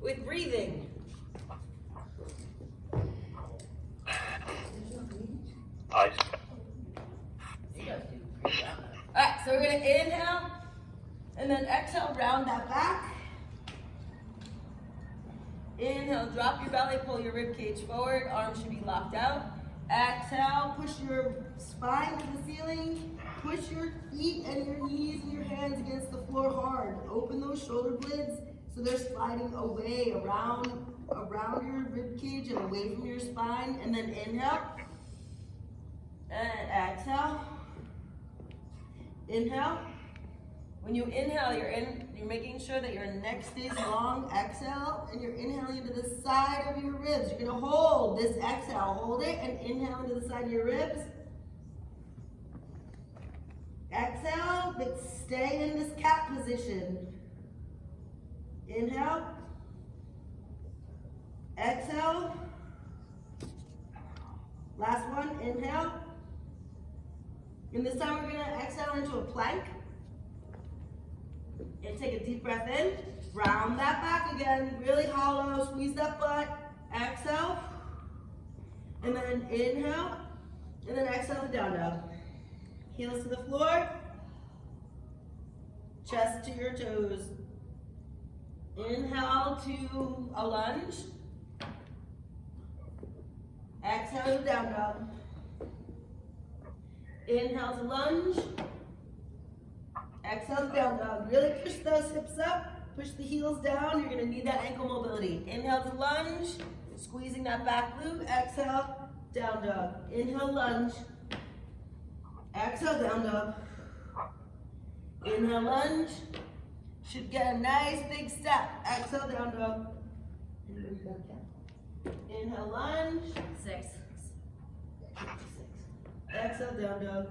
with breathing. Nice. Alright, so we're gonna inhale and then exhale, round that back. Inhale, drop your belly, pull your rib cage forward, arms should be locked out. Exhale, push your spine to the ceiling, push your feet and your knees and your hands against the floor hard. Open those shoulder blades so they're sliding away around your rib cage and away from your spine. And then inhale and exhale. Inhale. When you inhale, you're making sure that your neck stays long. Exhale, and you're inhaling into the side of your ribs. You're gonna hold this exhale, hold it, and inhale into the side of your ribs. Exhale, but stay in this cat position. Inhale. Exhale. Last one, inhale. And this time we're gonna exhale into a plank. And take a deep breath in, round that back again, really hollow, squeeze that butt, exhale, and then inhale, and then exhale to down dog. Heels to the floor, chest to your toes. Inhale to a lunge, exhale to down dog. Inhale to lunge, exhale to down dog. Really push those hips up, push the heels down. You're gonna need that ankle mobility. Inhale to lunge, squeezing that back glute. Exhale, down dog. Inhale, lunge. Exhale, down dog. Inhale, lunge. Should get a nice big step. Exhale, down dog. Inhale, lunge. 6. Exhale, down dog.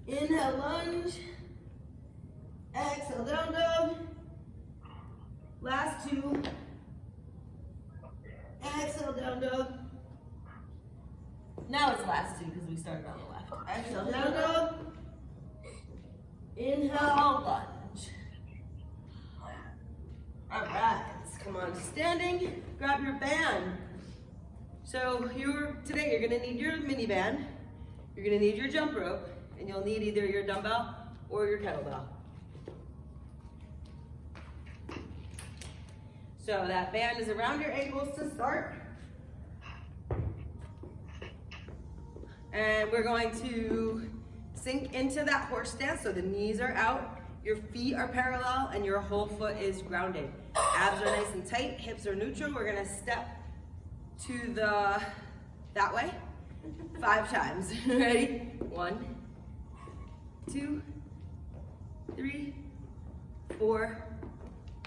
Inhale, lunge. Exhale, down dog. Last 2. Exhale, down dog. Now it's last 2 because we started on the left. Exhale, down dog. Inhale, lunge. All right, let's come on to standing. Grab your band. So today you're gonna need your mini band. You're gonna need your jump rope, and you'll need either your dumbbell or your kettlebell. So that band is around your ankles to start. And we're going to sink into that horse stance, so the knees are out, your feet are parallel, and your whole foot is grounded. Abs are nice and tight, hips are neutral. We're gonna step to that way 5 times. Ready? 1, 2, 3, 4,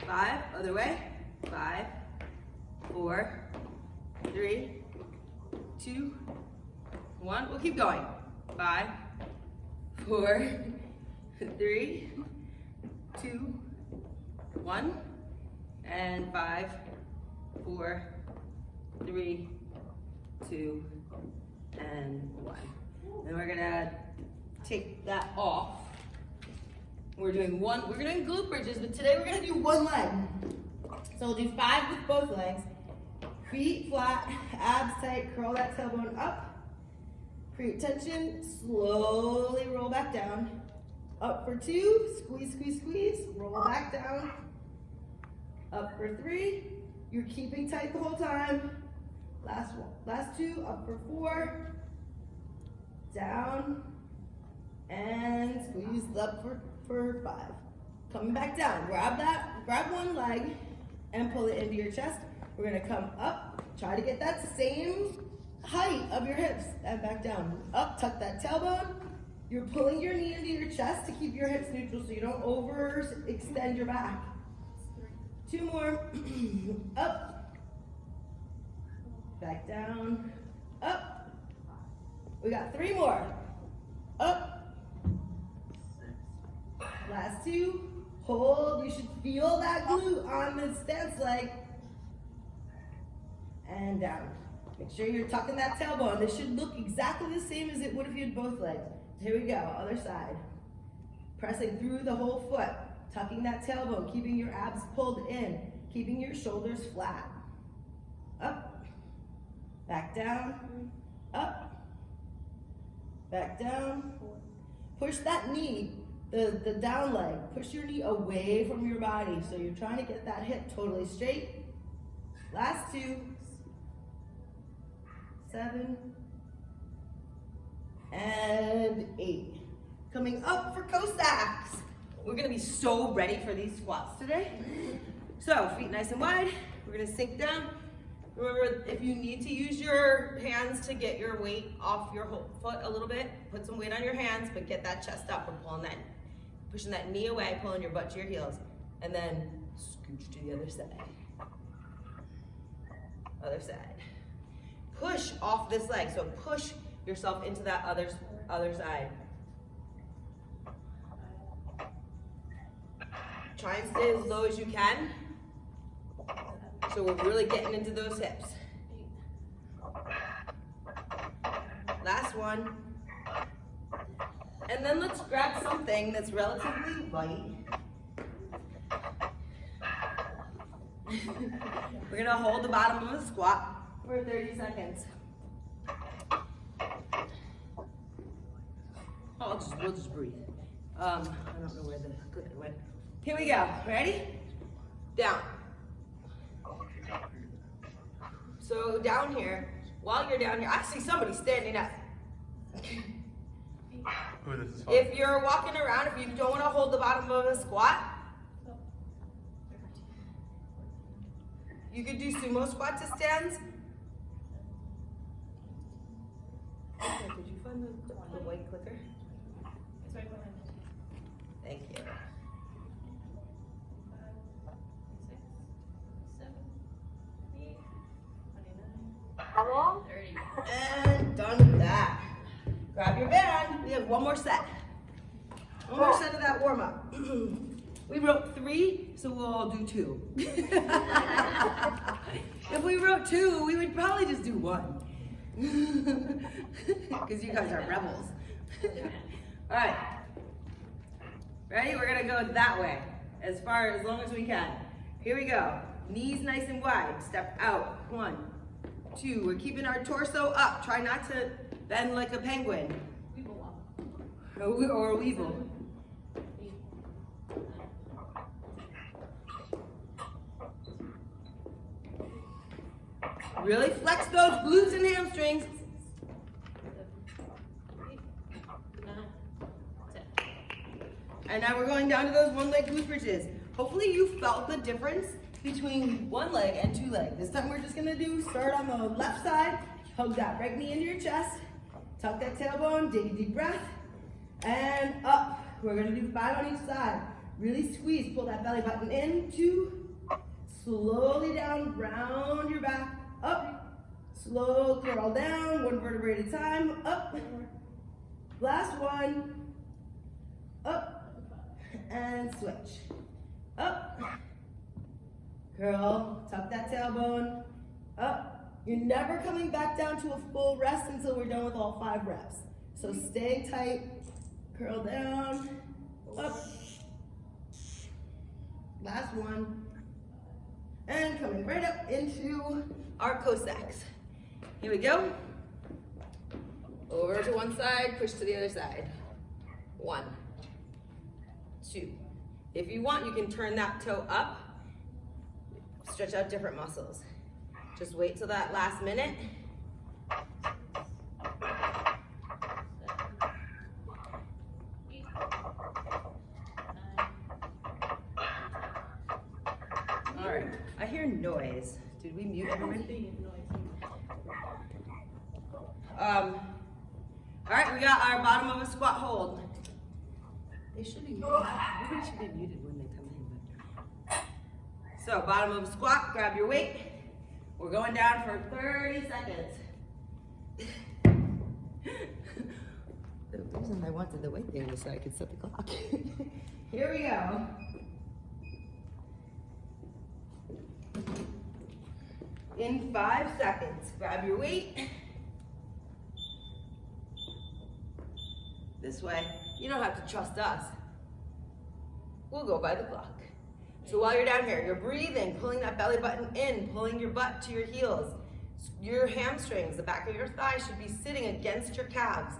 5. Other way. 5, 4, 3, 2, 1. We'll keep going. 5, 4, 3, 2, 1. And 5, 4, 3, 2, and 1. And we're gonna take that off. We're doing glute bridges, but today we're gonna do one leg. So we'll do 5 with both legs. Feet flat, abs tight, curl that tailbone up. Create tension, slowly roll back down. Up for 2, squeeze, squeeze, squeeze, roll back down. Up for 3, you're keeping tight the whole time. Last 2, up for 4, down, and squeeze up for 5. Coming back down, grab one leg and pull it into your chest. We're gonna come up, try to get that same height of your hips and back down. Up, tuck that tailbone. You're pulling your knee into your chest to keep your hips neutral so you don't overextend your back. 2 more, up, back down, up. We got 3 more, up. Last 2, hold. You should feel that glute on the stance leg. And down. Make sure you're tucking that tailbone. This should look exactly the same as it would if you had both legs. Here we go, other side. Pressing through the whole foot, tucking that tailbone, keeping your abs pulled in. keeping your shoulders flat. Up, back down, up, back down. Push that knee, the down leg, push your knee away from your body. So you're trying to get that hip totally straight. Last 2, 7, and 8. Coming up for Cossacks. We're gonna be so ready for these squats today. So feet nice and wide. We're gonna sink down. Remember, if you need to use your hands to get your weight off your whole foot a little bit, put some weight on your hands, but get that chest up and pulling that, pushing that knee away, pulling your butt to your heels, and then scooch to the other side. Other side. Push off this leg, so push yourself into that other side. Try and stay as low as you can. So we're really getting into those hips. Last one. And then let's grab something that's relatively light. We're gonna hold the bottom of the squat for 30 seconds. We'll just breathe. I don't know where the clicker went. Here we go. Ready? Down. So down here, while you're down here, I see somebody standing up. Ooh, this is fun. If you're walking around, if you don't want to hold the bottom of a squat, you could do sumo squat to stands. Okay, could you find the white clicker? It's right behind me. Thank you. 6, 7, 8, 29, How long? 30. And done with that. Grab your band. We have one more set. One more set of that warm up. We wrote 3, so we'll do 2. If we wrote 2, we would probably just do 1. Because you guys are rebels. All right. Ready? We're gonna go that way as long as we can. Here we go. Knees nice and wide. Step out. 1, 2. We're keeping our torso up. Try not to bend like a penguin. Weeble walk. Or a weevil. Really flex those glutes and hamstrings. 8, 9, 10. And now we're going down to those one-leg glute bridges. Hopefully you felt the difference between 1 leg and 2 legs. This time we're just gonna start on the left side, hug that right knee into your chest, tuck that tailbone, take a deep breath, and up. We're gonna do 5 on each side. Really squeeze, pull that belly button in, 2, slowly down, round your back, up, slow curl down, 1 vertebrae at a time, up, last one, up, and switch, up, curl, tuck that tailbone, up. You're never coming back down to a full rest until we're done with all 5 reps. So stay tight, curl down, up, last one, and coming right up into our Cossacks. Here we go. Over to one side, push to the other side. 1, 2. If you want, you can turn that toe up, stretch out different muscles. Just wait till that last minute. All right, I hear noise. Did we mute everybody? All right, we got our bottom of a squat hold. They should be muted. Everybody should be muted when they come in. But... So, bottom of a squat, grab your weight. We're going down for 30 seconds. The reason I wanted the weight thing was so I could set the clock. Here we go. In 5 seconds, grab your weight. This way. You don't have to trust us. We'll go by the clock. So while you're down here, you're breathing, pulling that belly button in, pulling your butt to your heels. Your hamstrings, the back of your thighs should be sitting against your calves,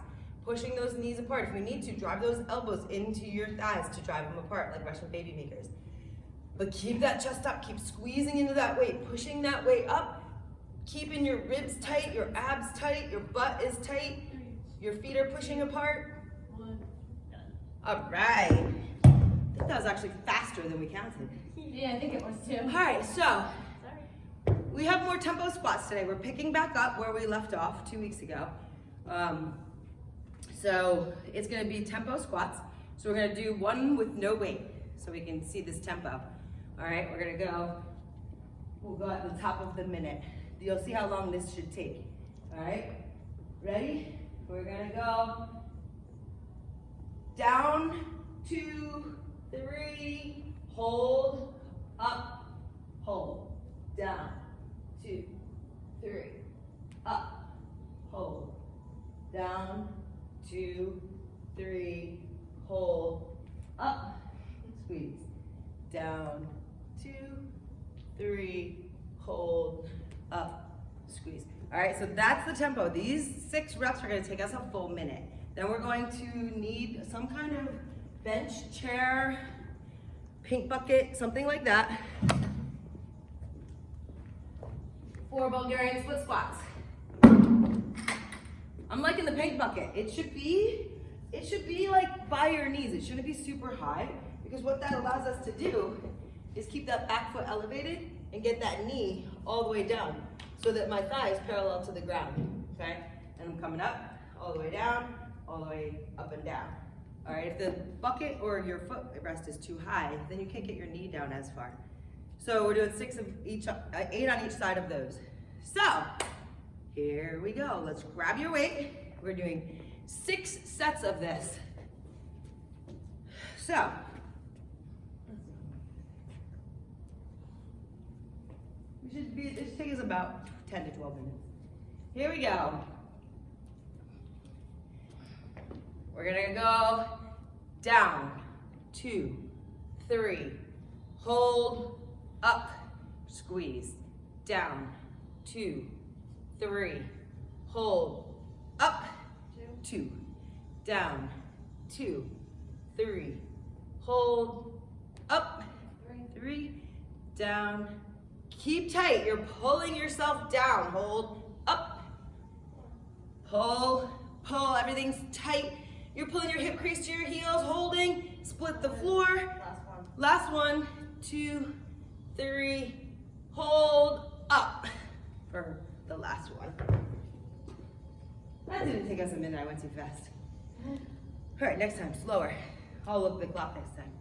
pushing those knees apart. If you need to, drive those elbows into your thighs to drive them apart like Russian baby makers. But keep that chest up, keep squeezing into that weight, pushing that weight up, keeping your ribs tight, your abs tight, your butt is tight, your feet are pushing apart. All right. I think that was actually faster than we counted. Yeah, I think it was too. All right, so Sorry. we have more tempo squats today. We're picking back up where we left off 2 weeks ago. So it's gonna be tempo squats. So we're gonna do one with no weight so we can see this tempo. All right, we'll go at the top of the minute. You'll see how long this should take. All right, ready? We're gonna go down, 2, 3, hold, up, hold, down, 2, 3, up, hold, down, 2, 3, hold, up, squeeze, down, 2, 3, hold, up, squeeze. All right, so that's the tempo. These 6 reps are gonna take us a full minute. Then we're going to need some kind of bench, chair, pink bucket, something like that, for Bulgarian split squats. I'm liking the pink bucket. It should be like by your knees. It shouldn't be super high, because what that allows us to do is keep that back foot elevated and get that knee all the way down so that my thigh is parallel to the ground, okay? And I'm coming up, all the way down, all the way up and down. All right, if the bucket or your foot rest is too high, then you can't get your knee down as far. So we're doing 6 of each, 8 on each side of those. So here we go. Let's grab your weight. We're doing 6 sets of this. So this should take us about 10 to 12 minutes. Here we go. We're gonna go down, 2, 3, hold, up, squeeze, down, 2, 3, hold, up, 2, down, 2, 3, hold, up, 3, down. Keep tight, you're pulling yourself down. Hold, up, pull, pull, everything's tight. You're pulling your hip crease to your heels, holding, split the floor. Last one, 2, 3, hold, up for the last one. That didn't take us a minute, I went too fast. All right, next time, slower. I'll look the clock next time.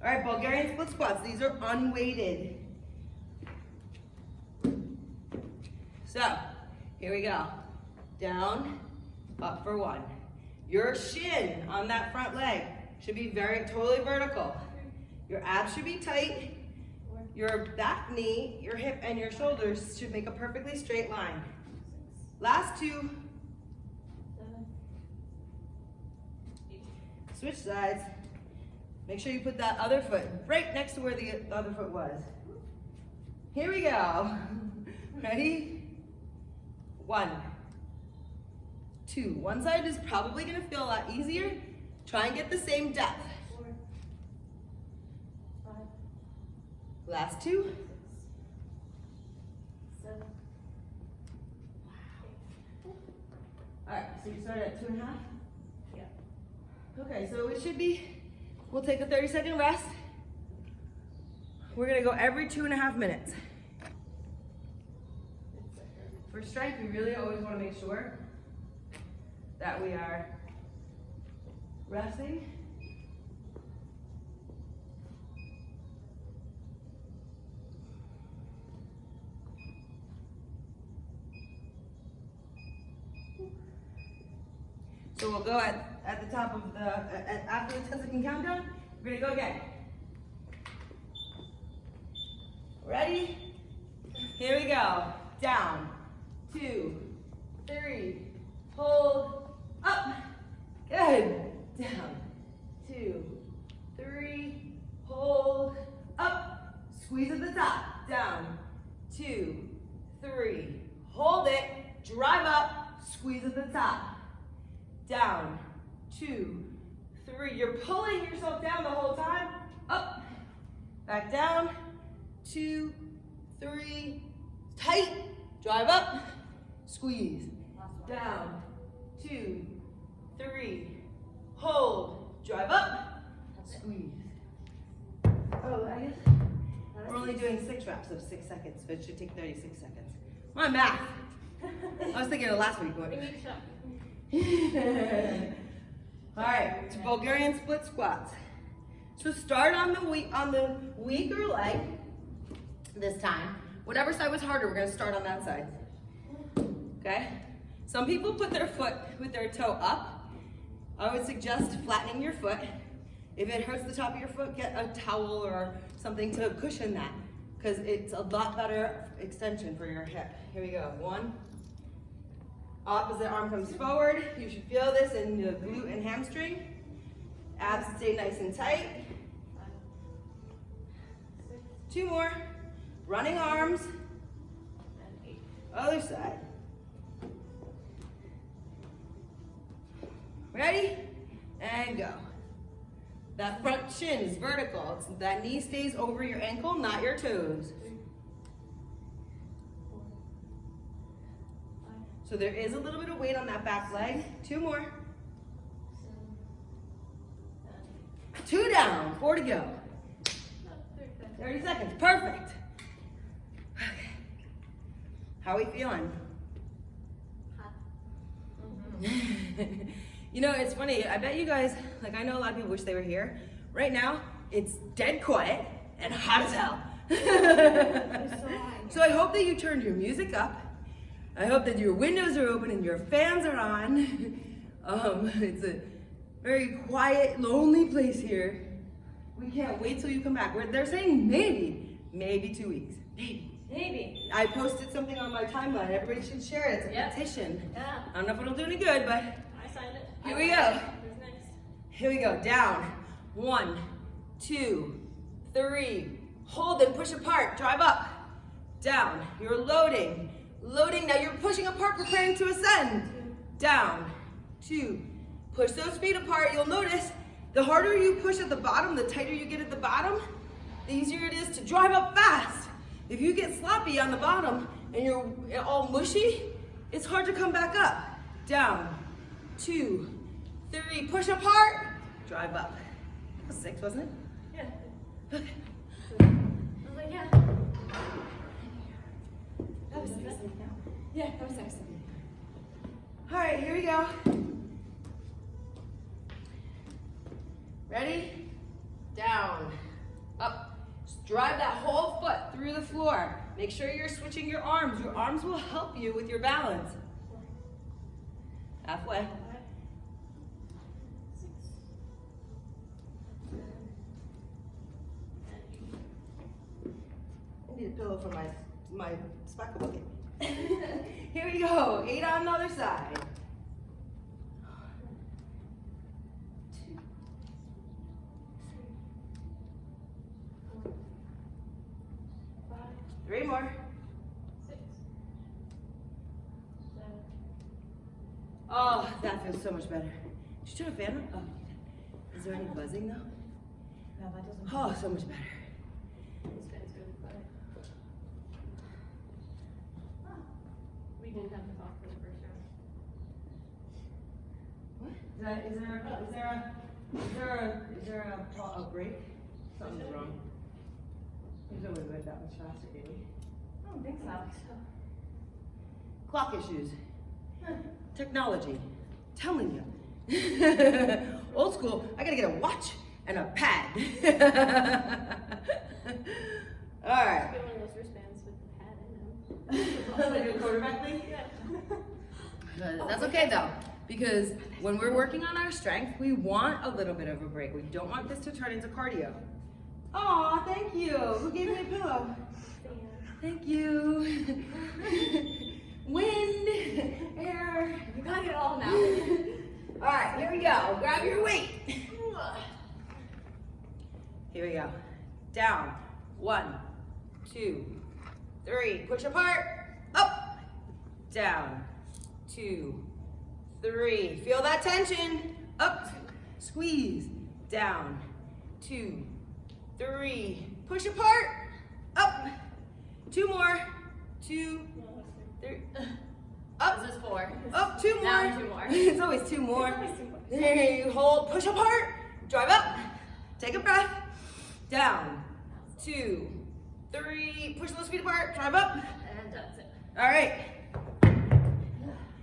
All right, Bulgarian split squats. These are unweighted. So, here we go. Down, up for 1. Your shin on that front leg should be totally vertical. Your abs should be tight. Your back knee, your hip, and your shoulders should make a perfectly straight line. Last 2. Switch sides. Make sure you put that other foot right next to where the other foot was. Here we go. Ready? 1, 2. One side is probably gonna feel a lot easier. Try and get the same depth. 4, 5, Last 2. 6, 7. All right, so you started at 2.5? Yeah. Okay, so it should be, we'll take a 30-second rest. We're gonna go every 2.5 minutes. For strength, we really always wanna make sure that we are resting. So we'll go at the top of after the 10-second countdown, we're gonna go again. Ready? Here we go. Down, 2, 3, hold, up. Good. Down, 2, 3, hold, up. Squeeze at the top. Down, 2, 3. Hold it. Drive up. Squeeze at the top. Down, 2, 3. You're pulling yourself down the whole time. Up. Back down. 2, 3. Tight. Drive up. Squeeze. Down. 2, 3. Hold. Drive up. Squeeze. Oh, I guess we're only doing 6 reps of 6 seconds, but it should take 36 seconds. My math. I was thinking of last week. But... All right, to Bulgarian split squats. So start on the weaker leg this time. Whatever side was harder, we're gonna start on that side. Okay? Some people put their foot with their toe up. I would suggest flattening your foot. If it hurts the top of your foot, get a towel or something to cushion that, because it's a lot better extension for your hip. Here we go. 1. Opposite arm comes forward. You should feel this in the glute and hamstring. Abs stay nice and tight. 2 more. Running arms. Other side. Ready? And go. That front shin is vertical. That knee stays over your ankle, not your toes. So there is a little bit of weight on that back leg. 2 more. 2 down, 4 to go. 30 seconds, perfect. Okay. How are we feeling? You know, it's funny, I bet you guys, like I know a lot of people wish they were here. Right now, it's dead quiet and hot as hell. So I hope that you turned your music up. I hope that your windows are open and your fans are on. It's a very quiet, lonely place here. We can't wait till you come back. They're saying maybe 2 weeks, maybe. I posted something on my timeline. Everybody should share it. It's a petition. Yeah. I don't know if it'll do any good, but I signed it. Here we go. Who's next? Here we go. Down. 1, 2, 3. Hold and push apart. Drive up. Down. You're loading. Loading. Now you're pushing apart, preparing to ascend. Down. 2. Push those feet apart. You'll notice the harder you push at the bottom, the tighter you get at the bottom, the easier it is to drive up fast. If you get sloppy on the bottom and you're all mushy, it's hard to come back up. Down. 2, 3. Push apart. Drive up. That was 6, wasn't it? Yeah. Okay. I was like, yeah. That was 6. Yeah, that was 6. All right, here we go. Ready? Down, up. Just drive that whole foot through the floor. Make sure you're switching your arms. Your arms will help you with your balance. Halfway. 6. I need a pillow for my spackle bucket. Here we go. 8 on the other side. 2, 5, 3 more. 6, 7. Oh, that feels so much better. Did you turn a fan on? Oh, you did. Is there any buzzing though? No, that doesn't. Oh, so much better. This guy's really better. We didn't have to talk for the first round. What? Is there a break? Something's wrong. There's no way to go that much faster, do we? I don't think so. Clock issues. Technology. Telling you. Old school, I gotta get a watch and a pad. All right. Get one of those wristbands with the pad in them. Like a quarterback league? Yeah. That's okay though, because when we're working on our strength, we want a little bit of a break. We don't want this to turn into cardio. Aw, thank you. Who gave me a pillow? Thank you. Wind, air. You got it all now. All right, here we go. Grab your weight. Here we go. Down. 1, 2, 3. Push apart, up, down, 2, 3. Feel that tension, up, squeeze, down, 2, 3. Push apart, up, 2 more, 2, 3. Up, This is 4. up, 2 more. Down 2 more. It's always 2 more. It's always 2 more. There you hold, push apart, drive up, take a breath, down, 2, 3, push those feet apart, drive up. And that's it. All right,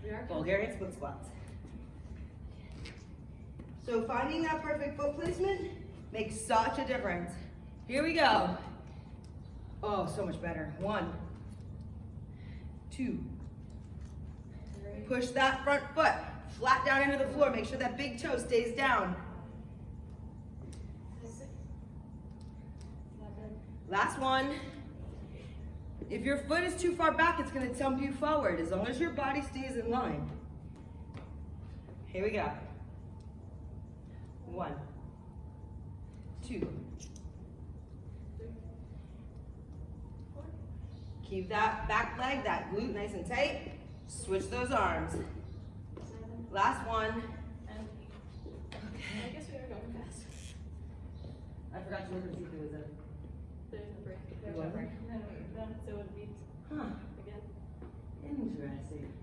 We are Bulgarian split squats. So finding that perfect foot placement makes such a difference. Here we go. Oh, so much better. 1, 2. Push that front foot flat down into the floor. Make sure that big toe stays down. Last one. If your foot is too far back, it's going to thump you forward as long as your body stays in line. Here we go. 1, 2. Keep that back leg, that glute nice and tight. Switch those arms. Last one. I guess we are going fast. I forgot to look and see if there was a... There's a break. There There's a was? break. And then we're done, so it would be Huh. again. Interesting.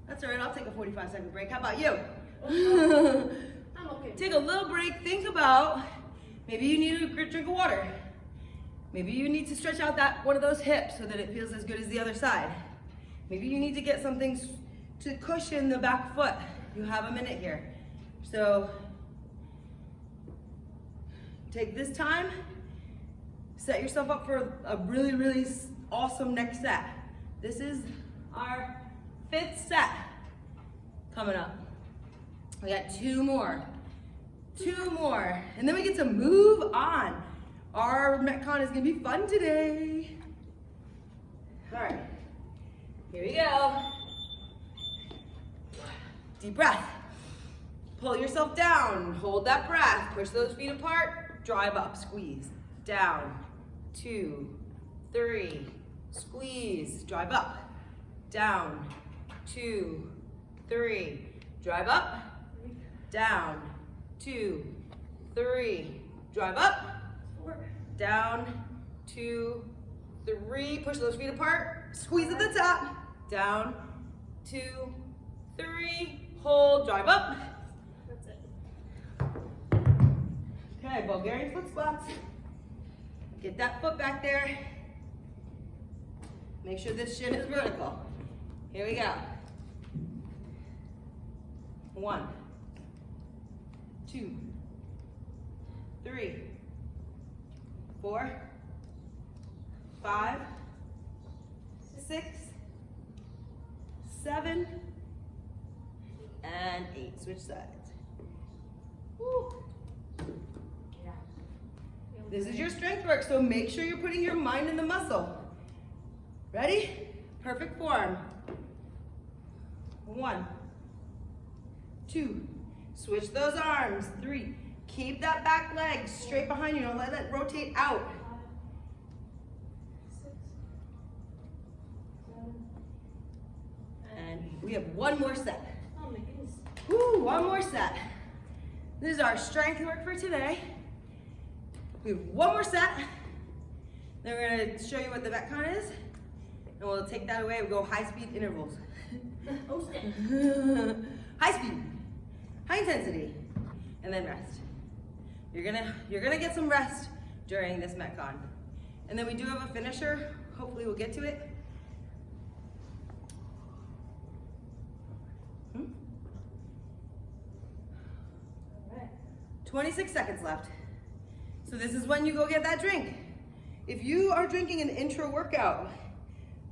That's all right, I'll take a 45-second break. How about you? I'm okay. Take a little break, think about, maybe you need a drink of water. Maybe you need to stretch out that one of those hips so that it feels as good as the other side. Maybe you need to get something to cushion the back foot. You have a minute here. So take this time, set yourself up for a really, really awesome next set. This is our 5th set coming up. We got 2 more. 2 more. And then we get to move on. Our Metcon is gonna be fun today. All right, here we go. Deep breath. Pull yourself down, hold that breath, push those feet apart, drive up, squeeze, down, 2, 3, squeeze, drive up, down, 2, 3, drive up, down, 2, 3, drive up, down, 2, 3, push those feet apart, squeeze at the top, down, 2, 3, hold, drive up. That's it. Okay, Bulgarian foot squats. Get that foot back there. Make sure this shin is vertical. Here we go. 1, 2, 3, 4, 5, 6, 7, and 8. Switch sides. Woo. Yeah. This is your strength work, so make sure you're putting your mind in the muscle. Ready? Perfect form. 1, 2, switch those arms. 3, keep that back leg straight behind you. Don't let that rotate out. 6, 7. And we have 1 more set. Oh my goodness. Woo, 1 more set. This is our strength work for today. We have 1 more set. Then we're gonna show you what the Metcon is. And we'll take that away and go high speed intervals. Oh, snap. High speed, high intensity, and then rest. You're gonna get some rest during this Metcon. And then we do have a finisher. Hopefully we'll get to it. 26 seconds left. So this is when you go get that drink. If you are drinking an intro workout,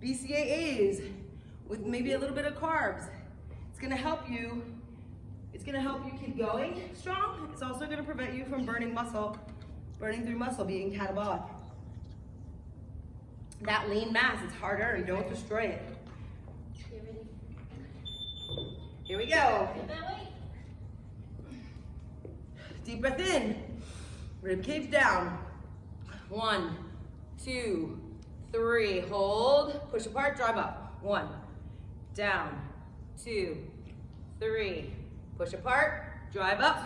BCAAs with maybe a little bit of carbs, it's gonna help you keep going strong. It's also gonna prevent you from burning through muscle, being catabolic. That lean mass, it's hard earned, don't destroy it. You ready? Here we go. Get that way. Deep breath in, rib cage down. 1, 2, 3, hold, push apart, drive up. 1, down, 2, 3, push apart, drive up,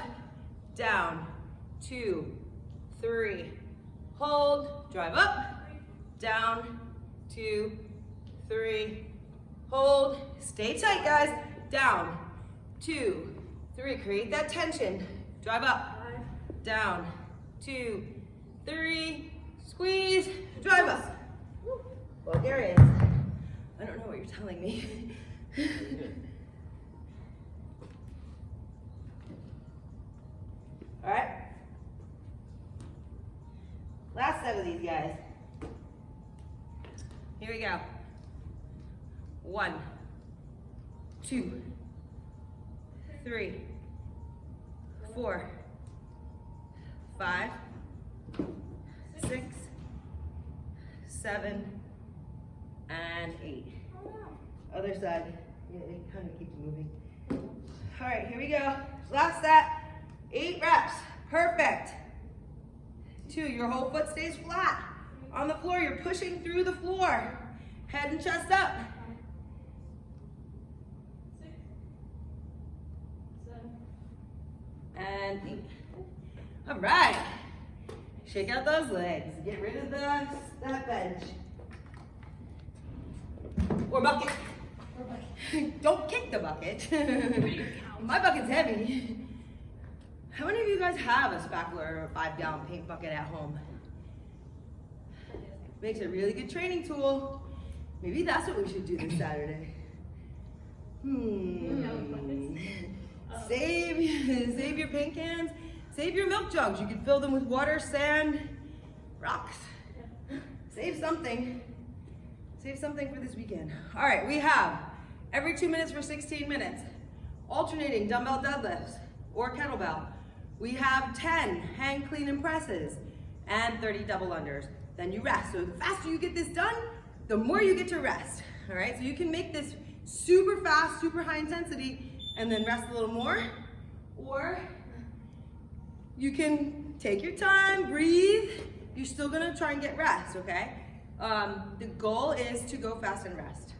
down, 2, 3, hold, drive up, down, 2, 3, hold, stay tight guys, down, 2, 3, create that tension, drive up, down, 2, 3, squeeze, drive up. Bulgarian, I don't know what you're telling me. All right, last set of these guys. Here we go. 1, 2, 3, 4, 5, 6, 7, and 8. Other side. Yeah, it kind of keeps moving. All right, here we go. Last set. 8 reps. Perfect. 2, your whole foot stays flat. On the floor, you're pushing through the floor. Head and chest up. 6, 7. And 8. All right. Shake out those legs. Get rid of that bench. Or bucket. Don't kick the bucket. My bucket's heavy. How many of you guys have a spackler or a 5-gallon paint bucket at home? Makes a really good training tool. Maybe that's what we should do this Saturday. Save your paint cans. Save your milk jugs. You can fill them with water, sand, rocks. Save something. Save something for this weekend. All right, we have every 2 minutes for 16 minutes. Alternating dumbbell deadlifts or kettlebell. We have 10 hang clean and presses and 30 double unders. Then you rest. So the faster you get this done, the more you get to rest. All right, so you can make this super fast, super high intensity, and then rest a little more. Or you can take your time, breathe. You're still gonna try and get rest, okay? The goal is to go fast and rest.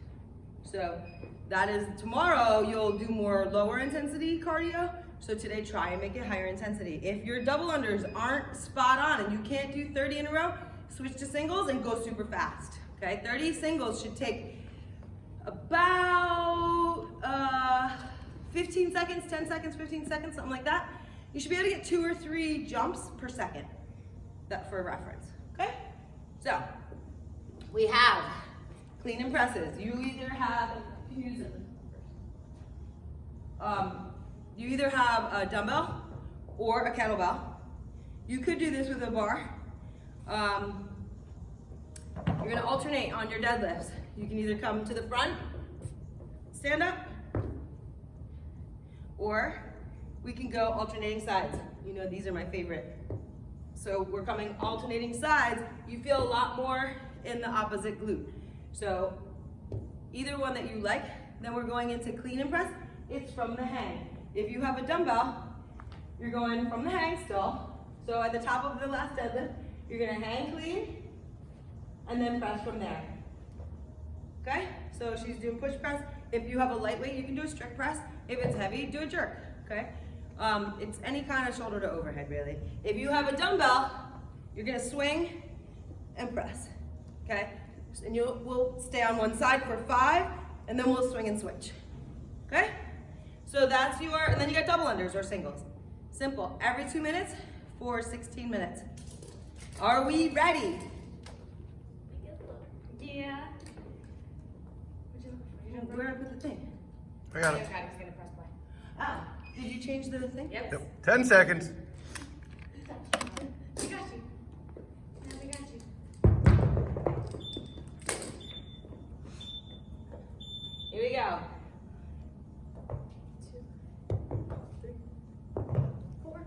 So that is tomorrow, you'll do more lower intensity cardio. So today, try and make it higher intensity. If your double unders aren't spot on and you can't do 30 in a row, switch to singles and go super fast, okay? 30 singles should take about 15 seconds, 10 seconds, 15 seconds, something like that. You should be able to get 2 or 3 jumps per second, that for reference, okay? So, we have clean and presses. You either have, you either have a dumbbell or a kettlebell. You could do this with a bar. You're gonna alternate on your deadlifts. You can either come to the front, stand up, or we can go alternating sides. You know, these are my favorite. So we're coming alternating sides. You feel a lot more in the opposite glute. So either one that you like. Then we're going into clean and press. It's from the hang. If you have a dumbbell, you're going from the hang still. So at the top of the last deadlift, you're gonna hang clean and then press from there. Okay? So she's doing push press. If you have a lightweight, you can do a strict press. If it's heavy, do a jerk. Okay? It's any kind of shoulder to overhead, really. If you have a dumbbell, you're gonna swing and press. Okay? And we'll stay on one side for 5, and then we'll swing and switch. Okay? So that's your, and then you got double unders or singles. Simple. Every 2 minutes for 16 minutes. Are we ready? Yeah. Where did I put the thing? I got it. Okay, I'm just gonna press play. Ah, did you change the thing? Yep. Yep. 10 seconds. We got you. Yeah, we got you. Here we go. 2, 3, 4,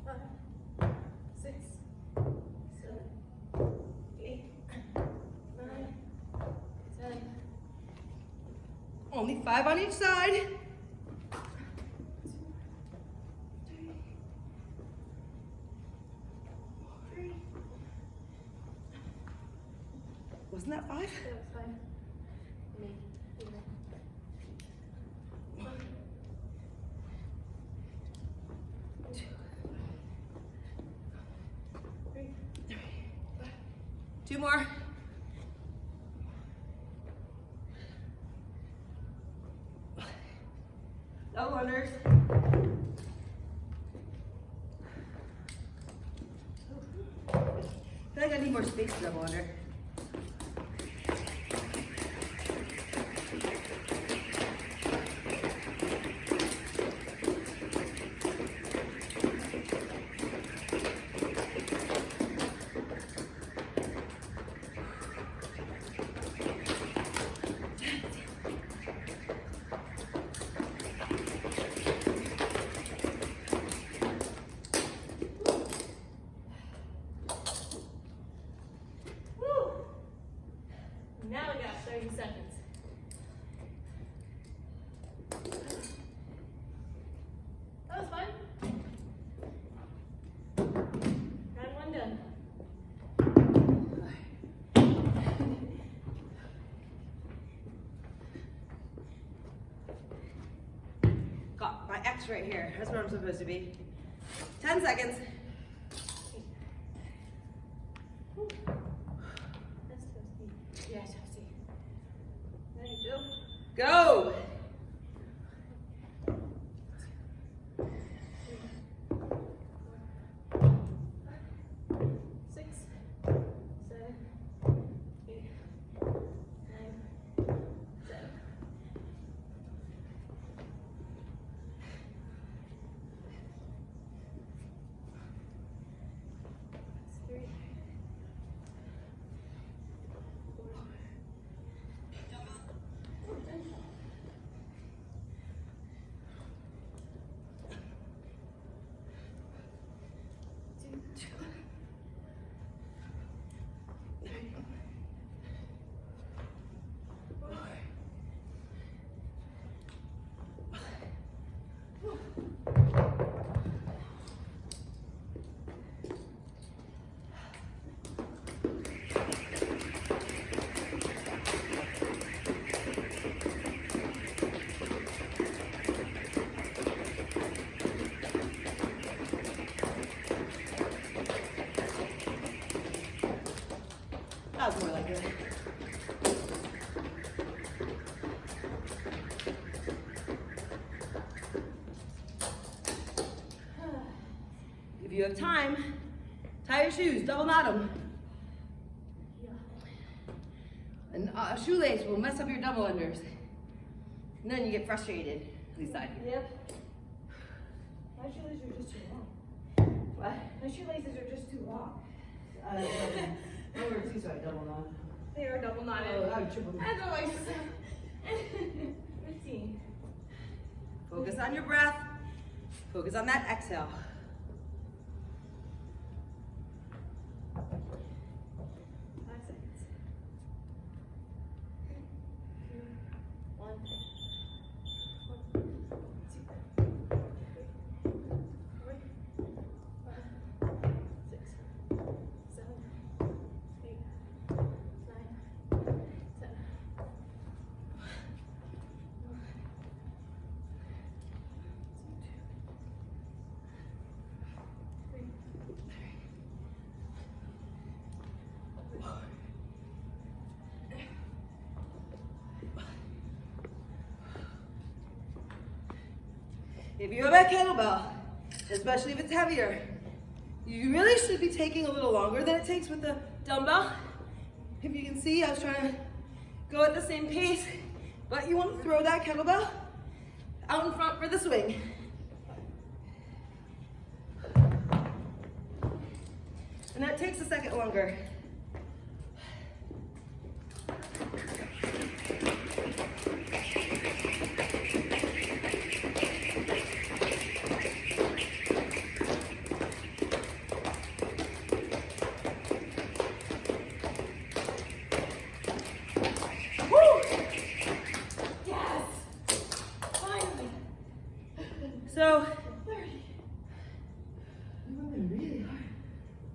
5, 6, 7, 8, 9, 10. Only 5 on each side. 3, Wasn't that 5? That was 5. Me. Two more. Double unders. I feel like I need more space to double under. Now we got 30 seconds. That was fun. Round 1 done. Got my X right here. That's where I'm supposed to be. 10 seconds. That's toasty. Yeah, toasty. There you go. Go! 6, 7, 8, 9, 7. That's 3, 4, 2, 3, 4. That was more like it. If you have time, tie your shoes, double knot them. And a shoelace will mess up your double unders. And then you get frustrated. At least I do. Yep. My shoelaces are just too long. What? My shoelaces are just too long. Number 2, so I double knot. They are double knotted. Oh, I would triple knot. Otherwise, 15. Focus on your breath. Focus on that exhale. 5 seconds. 3, 2, 1. 1, 2, 3, 4, 5, 6, 7, 8, 9, 10. If you have a kettlebell, especially if it's heavier, you really should be taking a little longer than it takes with the dumbbell. If you can see, I was trying to go at the same pace, but you want to throw that kettlebell out in front for the swing. And that takes a second longer. So, you went really hard.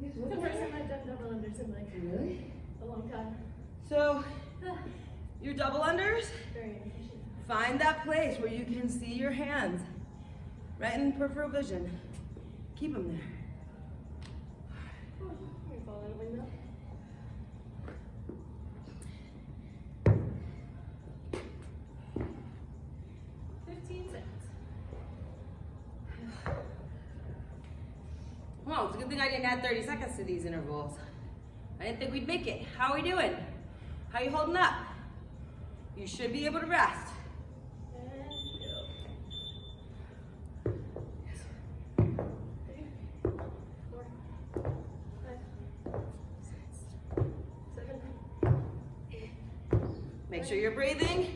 It's the first time I've done double unders in like Really? a long time. So, your double unders, Very inefficient. find that place where you can see your hands, right in peripheral vision. Keep them there. Oh, you're falling out the window. Well, it's a good thing I didn't add 30 seconds to these intervals. I didn't think we'd make it. How are we doing? How are you holding up? You should be able to rest. And go. 3, 4, 5, 6, 7, 8. Make sure you're breathing.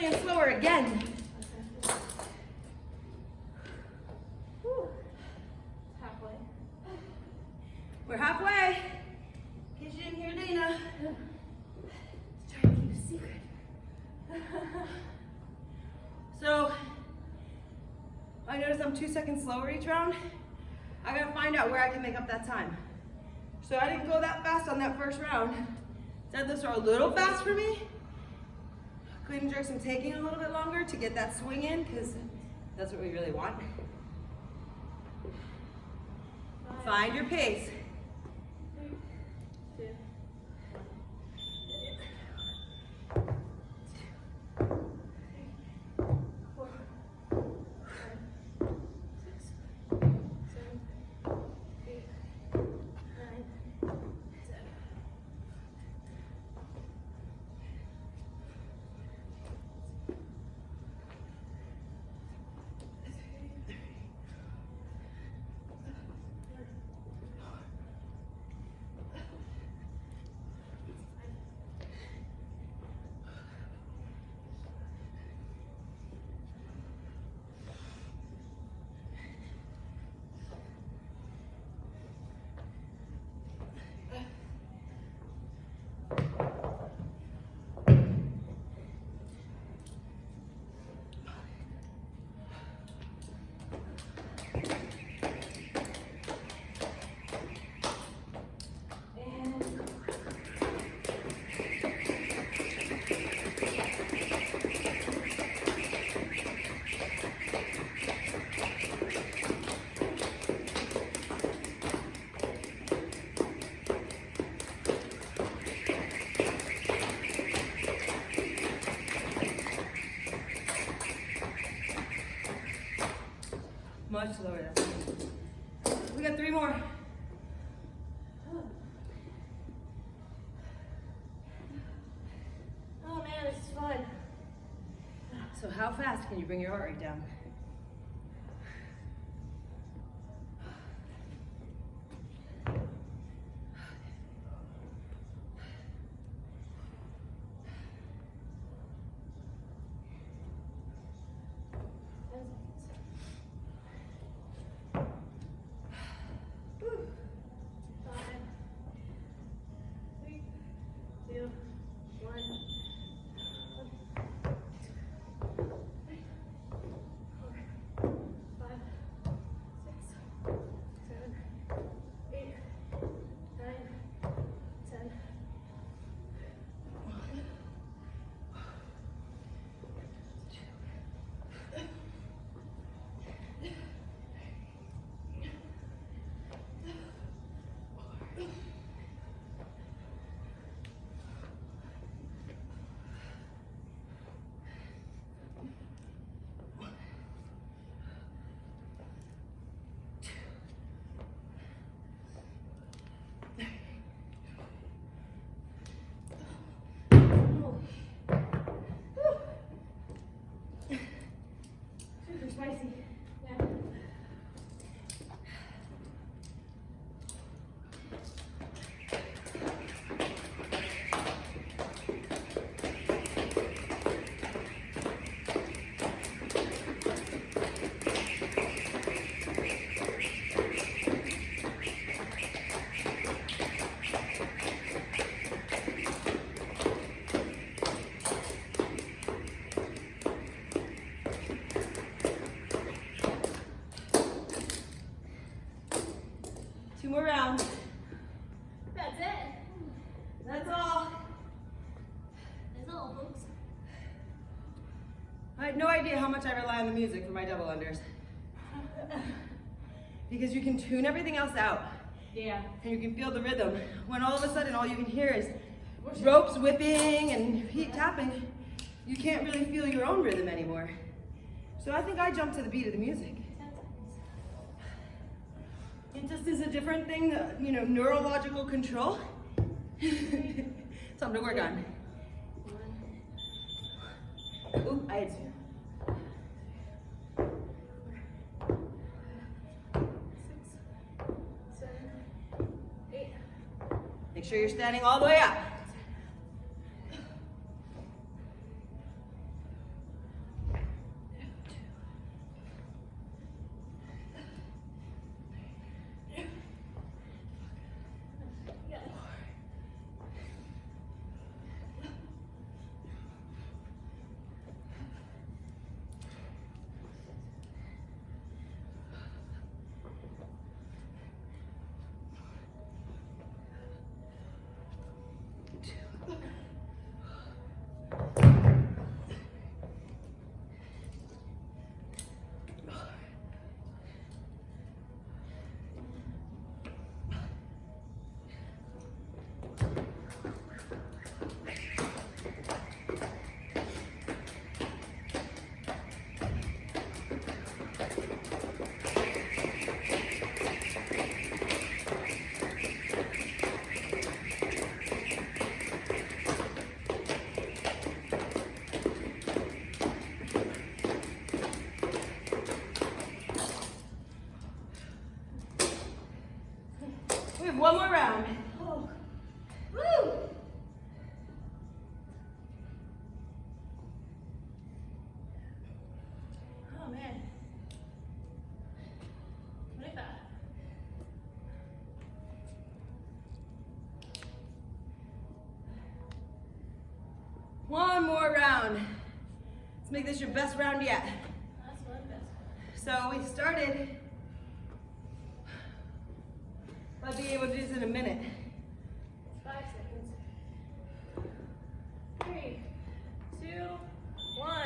And slower again. Whew. Halfway. We're halfway. In case you didn't hear Dana. Let's try to keep a secret. So, I notice I'm 2 seconds slower each round. I gotta find out where I can make up that time. So I didn't go that fast on that first round. Deadlifts are a little fast for me. Clean and jerks I'm taking a little bit longer to get that swing in because that's what we really want. Find your pace. 3, 2, 4, 5, 6, 7, 8, 9, 10. Much slower. We got 3 more. Oh man, this is fun. So how fast can you bring your heart rate down? 2 more rounds. That's it. That's all. That's all, folks. I had no idea how much I rely on the music for my double unders. Because you can tune everything else out. Yeah. And you can feel the rhythm. When all of a sudden all you can hear is ropes whipping and feet tapping, you can't really feel your own rhythm anymore. So I think I jumped to the beat of the music. It just is a different thing, you know, neurological control. Something to work on. Ooh, I had 2. 6, 7, 8. Make sure you're standing all the way up. We have 1 more round. Oh. Woo! Oh, man. 25. One more round. Let's make this your best round yet. That's my best. So we started by being able to do this in a minute. 5 seconds. 3, 2, 1.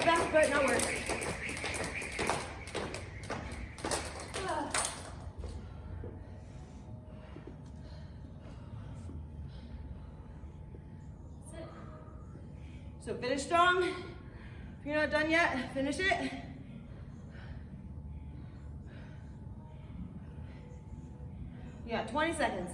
Best, but not worse. So finish strong. If you're not done yet, finish it. Yeah, 20 seconds.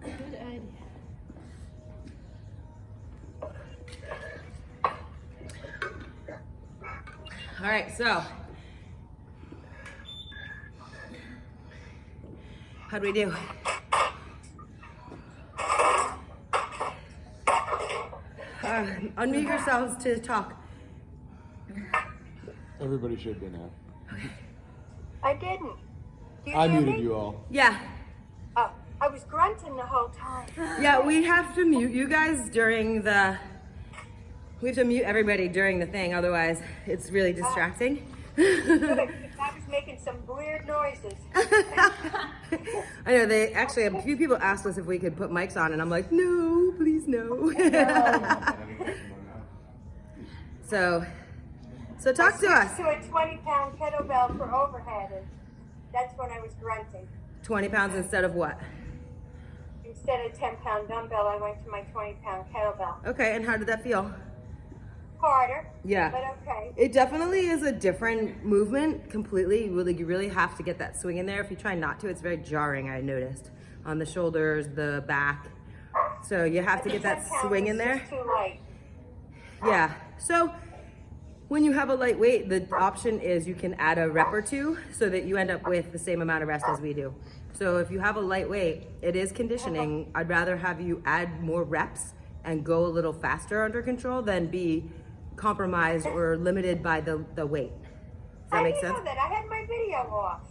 Good idea. All right, so how'd we do? Unmute yourselves to talk. Everybody should be now. I didn't. Do you I hear muted me? you all. Yeah. Oh, I was grunting. grunting the whole time. Yeah, we have to mute you guys during the, we have to mute everybody during the thing, otherwise it's really distracting. Good, I was making some weird noises. I know, they actually, a few people asked us if we could put mics on, and I'm like, no, please no. So talk to us. To a 20-pound kettlebell for overhead, and that's when I was grunting. 20 pounds instead of what? Instead of 10-pound dumbbell, I went to my 20-pound kettlebell. Okay, and how did that feel? Harder, Yeah. but okay. It definitely is a different movement completely. You really have to get that swing in there. If you try not to, it's very jarring, I noticed. On the shoulders, the back. So you have to get that 10 pounds swing in is there. just too light. Yeah. So when you have a light weight, the option is you can add a rep or two so that you end up with the same amount of rest as we do. So if you have a light weight, it is conditioning. I'd rather have you add more reps and go a little faster under control than be compromised or limited by the weight. Does that make sense? I didn't know that. I had my video off.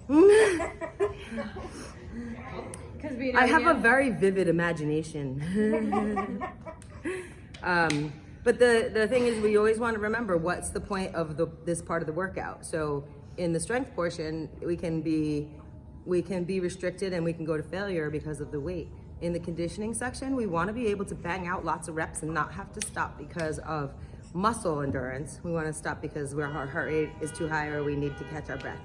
I have a very vivid imagination. But the thing is, we always want to remember what's the point of this part of the workout. So in the strength portion, we can be restricted and we can go to failure because of the weight. In the conditioning section, we want to be able to bang out lots of reps and not have to stop because of muscle endurance. We want to stop because our heart rate is too high or we need to catch our breath.